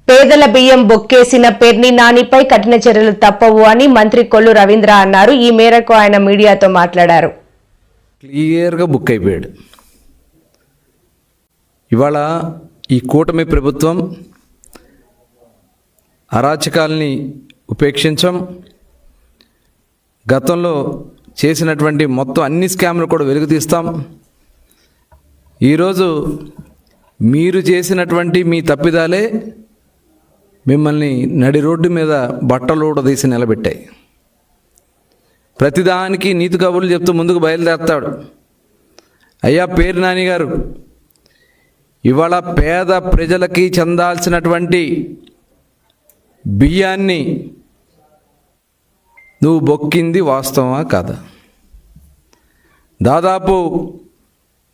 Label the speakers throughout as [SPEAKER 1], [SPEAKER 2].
[SPEAKER 1] పేదల బియ్యం బొక్కేసిన పెర్ని నానిపై కఠిన చర్యలు తప్పవు అని మంత్రి కొల్లు రవీంద్ర అన్నారు. ఈ మేరకు ఆయన మీడియాతో మాట్లాడారు.
[SPEAKER 2] క్లియర్గా బుక్ అయిపోయాడు. ఇవాళ ఈ కూటమి ప్రభుత్వం అరాచకాల్ని ఉపేక్షించం, గతంలో చేసినటువంటి మొత్తం అన్ని స్కామ్లు కూడా వెలుగుతీస్తాం. ఈరోజు మీరు చేసినటువంటి మీ తప్పిదాలే మిమ్మల్ని నడి రోడ్డు మీద బట్టలు ఊడదీసి నిలబెట్టాయి. ప్రతిదానికి నీతి కబుర్లు చెప్తూ ముందుకు బయలుదేరతాడు. అయ్యా పేరు నాని గారు, ఇవాళ పేద ప్రజలకి చెందాల్సినటువంటి బియ్యాన్ని నువ్వు బొక్కింది వాస్తవమా కాదా? దాదాపు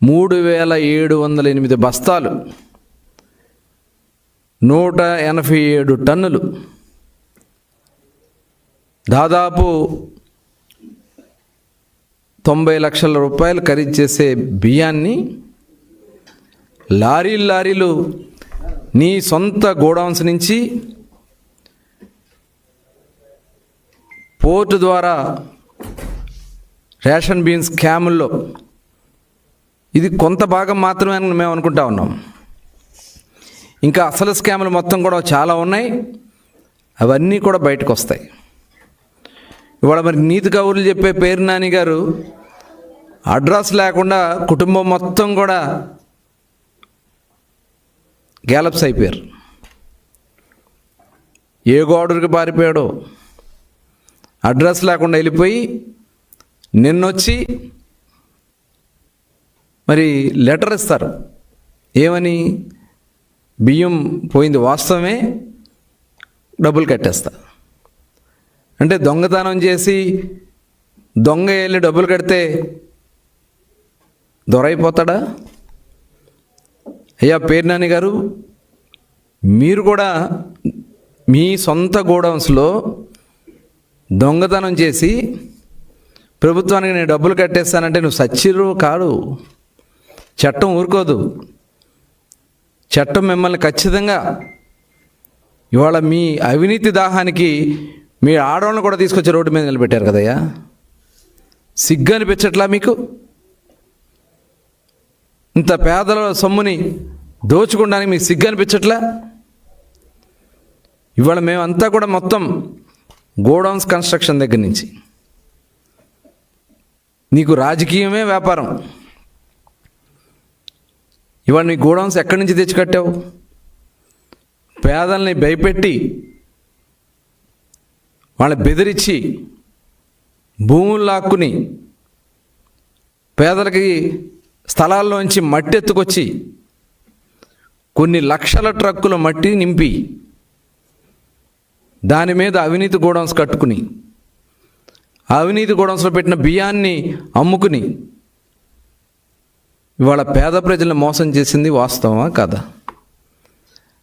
[SPEAKER 2] 3708 బస్తాలు, 187 టన్నులు, దాదాపు 90 లక్షల రూపాయలు ఖరీదు చేసే బియ్యాన్ని లారీలు నీ సొంత గోడౌన్స్ నుంచి పోర్టు ద్వారా రేషన్ బియ్యం స్కాముల్లో ఇది కొంత భాగం మాత్రమే అని మేము అనుకుంటా ఉన్నాం. ఇంకా అసలు స్కాములు మొత్తం కూడా చాలా ఉన్నాయి. అవన్నీ కూడా బయటకు వస్తాయి. ఇవాళ మరి నీతి కబుర్లు చెప్పే పేరు నాని గారు అడ్రస్ లేకుండా కుటుంబం మొత్తం కూడా గ్యాలప్స్ అయిపోయారు. ఏ గోడరికి పారిపోయాడో అడ్రస్ లేకుండా వెళ్ళిపోయి నిన్నొచ్చి మరి లెటర్ ఇస్తారు. ఏమని? బియ్యం పోయింది వాస్తవమే, డబ్బులు కట్టేస్తా అంటే దొంగతనం చేసి దొంగ వెళ్ళి డబ్బులు కడితే దొరైపోతాడా? అయ్యా పేరు నాని గారు, మీరు కూడా మీ సొంత గోడౌన్స్లో దొంగతనం చేసి ప్రభుత్వానికి నేను డబ్బులు కట్టేస్తానంటే నువ్వు సచ్చిరు కాదు. చట్టం ఊరుకోదు. చట్టం మిమ్మల్ని ఖచ్చితంగా ఇవాళ మీ అవినీతి దాహానికి మీ ఆడవాళ్ళని కూడా తీసుకొచ్చి రోడ్డు మీద నిలబెట్టారు కదయ్యా. సిగ్గు అనిపించట్లా మీకు? ఇంత పేదల సొమ్ముని దోచుకోవడానికి మీకు సిగ్గు అనిపించట్లా? ఇవాళ మేమంతా కూడా మొత్తం గోడౌన్స్ కన్స్ట్రక్షన్ దగ్గర నుంచి నీకు రాజకీయమే వ్యాపారం. ఇవాళ నీ గోడౌన్స్ ఎక్కడి నుంచి తెచ్చి కట్టావు? పేదల్ని భయపెట్టి వాళ్ళని బెదిరించి భూములు లాక్కుని పేదలకి స్థలాల్లోంచి మట్టి ఎత్తుకొచ్చి కొన్ని లక్షల ట్రక్కుల మట్టి నింపి దాని మీద అవినీతి గోడౌన్స్ కట్టుకుని అవినీతి గోడౌన్స్లో పెట్టిన బియ్యాన్ని అమ్ముకుని ఇవాళ పేద ప్రజలను మోసం చేసింది వాస్తవమా కాదా?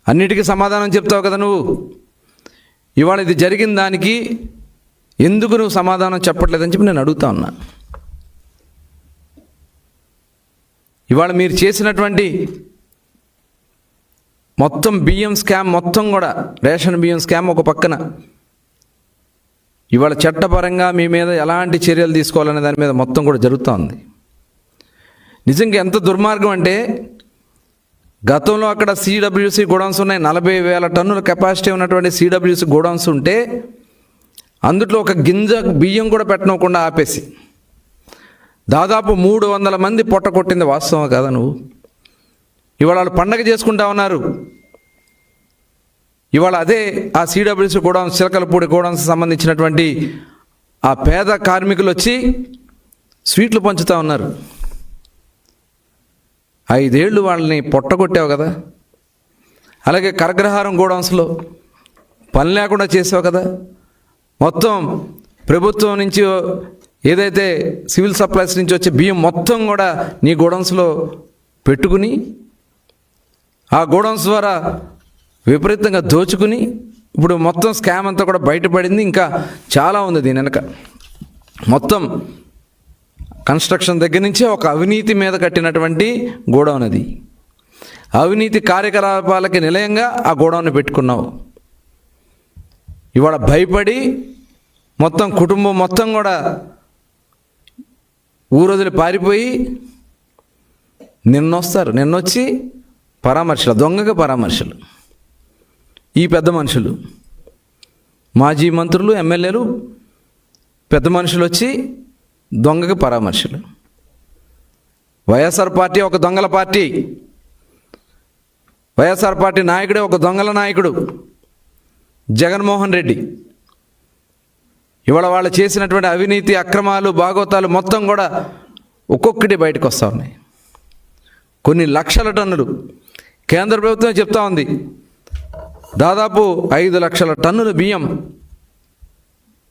[SPEAKER 2] అన్నిటికీ సమాధానం చెప్తావు కదా నువ్వు. ఇవాళ ఇది జరిగిన దానికి ఎందుకు నువ్వు సమాధానం చెప్పట్లేదని చెప్పి నేను అడుగుతా ఉన్నా. ఇవాళ మీరు చేసినటువంటి మొత్తం బియ్యం స్కామ్ మొత్తం కూడా, రేషన్ బియ్యం స్కామ్ ఒక పక్కన, ఇవాళ చట్టపరంగా మీ మీద ఎలాంటి చర్యలు తీసుకోవాలనే దాని మీద మొత్తం కూడా జరుగుతూ ఉంది. నిజంగా ఎంత దుర్మార్గం అంటే, గతంలో అక్కడ సిడబ్ల్యూసి గోడౌన్స్ ఉన్నాయి. 40,000 టన్నుల కెపాసిటీ ఉన్నటువంటి సిడబ్ల్యూసి గోడౌన్స్ ఉంటే అందులో ఒక గింజ బియ్యం కూడా పెట్టనకుండా ఆపేసి దాదాపు 300 మంది పొట్ట కొట్టింది వాస్తవం కదా నువ్వు? ఇవాళ వాళ్ళు పండగ చేసుకుంటా ఉన్నారు. ఇవాళ అదే ఆ సిడబ్ల్యూసి గోడౌన్స్, చిలకలపూడి గోడౌన్స్ సంబంధించినటువంటి ఆ పేద కార్మికులు వచ్చి స్వీట్లు పంచుతూ ఉన్నారు. 5 ఏళ్ళు వాళ్ళని పొట్టగొట్టావు కదా. అలాగే కరగ్రహారం గోడౌన్స్లో పని లేకుండా చేసావు కదా. మొత్తం ప్రభుత్వం నుంచి ఏదైతే సివిల్ సప్లైస్ నుంచి వచ్చే బియ్యం మొత్తం కూడా నీ గోడౌన్స్లో పెట్టుకుని ఆ గోడౌన్స్ ద్వారా విపరీతంగా దోచుకుని ఇప్పుడు మొత్తం స్కామ్ అంతా కూడా బయటపడింది. ఇంకా చాలా ఉంది దీని వెనక. మొత్తం కన్స్ట్రక్షన్ దగ్గర నుంచి ఒక అవినీతి మీద కట్టినటువంటి గోడౌన్ అది. అవినీతి కార్యకలాపాలకి నిలయంగా ఆ గోడౌన్ని పెట్టుకున్నావు. ఇవాళ భయపడి మొత్తం కుటుంబం మొత్తం కూడా ఊరొదిలి పారిపోయి నిన్నొచ్చి పరామర్శలు, దొంగగా పరామర్శలు. ఈ పెద్ద మనుషులు, మాజీ మంత్రులు, ఎమ్మెల్యేలు, పెద్ద మనుషులు వచ్చి దొంగగా పరామర్శలు. వైఎస్ఆర్ పార్టీ ఒక దొంగల పార్టీ. వైఎస్ఆర్ పార్టీ నాయకుడే ఒక దొంగల నాయకుడు జగన్మోహన్ రెడ్డి. ఇవాళ వాళ్ళు చేసినటువంటి అవినీతి అక్రమాలు బాగోతాలు మొత్తం కూడా ఒక్కొక్కటి బయటకు వస్తూ ఉన్నాయి. కొన్ని లక్షల టన్నులు కేంద్ర ప్రభుత్వం చెప్తా ఉంది, దాదాపు 5 లక్షల టన్నుల బియ్యం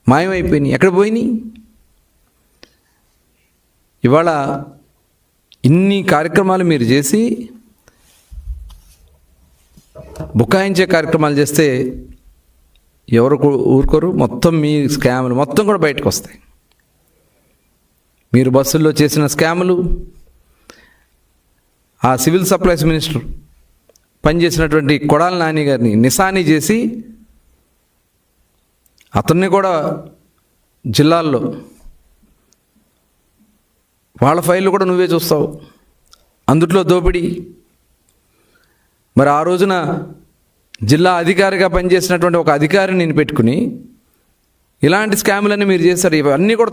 [SPEAKER 2] మాయమైపోయినాయి. ఎక్కడ పోయినాయి? ఇవాళ ఇన్ని కార్యక్రమాలు మీరు చేసి బుకాయించే కార్యక్రమాలు చేస్తే ఎవరు ఊరుకోరు. మొత్తం మీ స్కాములు మొత్తం కూడా బయటకు వస్తాయి. మీరు బస్సుల్లో చేసిన స్కాములు, ఆ సివిల్ సప్లైస్ మినిస్టర్ పనిచేసినటువంటి కొడాలి నాని గారిని నిశానీ చేసి అతన్ని కూడా జిల్లాల్లో వాళ్ళ ఫైళ్ళు కూడా నువ్వే చూస్తావు. అందుట్లో దోపిడీ. మరి ఆ రోజున జిల్లా అధికారిగా పనిచేసినటువంటి ఒక అధికారిని నేను పెట్టుకుని ఇలాంటి స్కాములన్నీ మీరు చేశారు. ఇవన్నీ కూడా